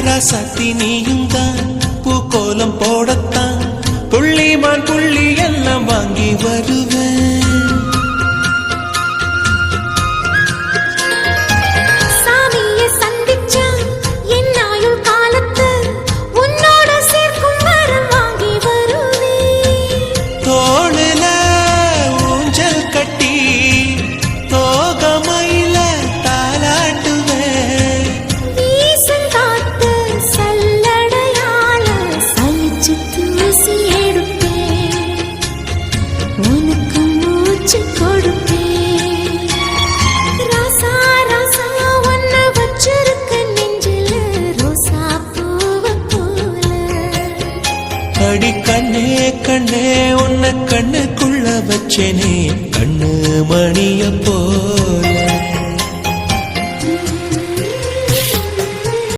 ராசாத்தி நீயும் தான் பூக்கோலம் போடத்தான் புள்ளிமான் புள்ளி எல்லாம் வாங்கி வருவேன். அடி கண்ணே கண்ணே உன்னை கண்ணுக்குள்ள வச்சேனே கண்ணு மணிய போல.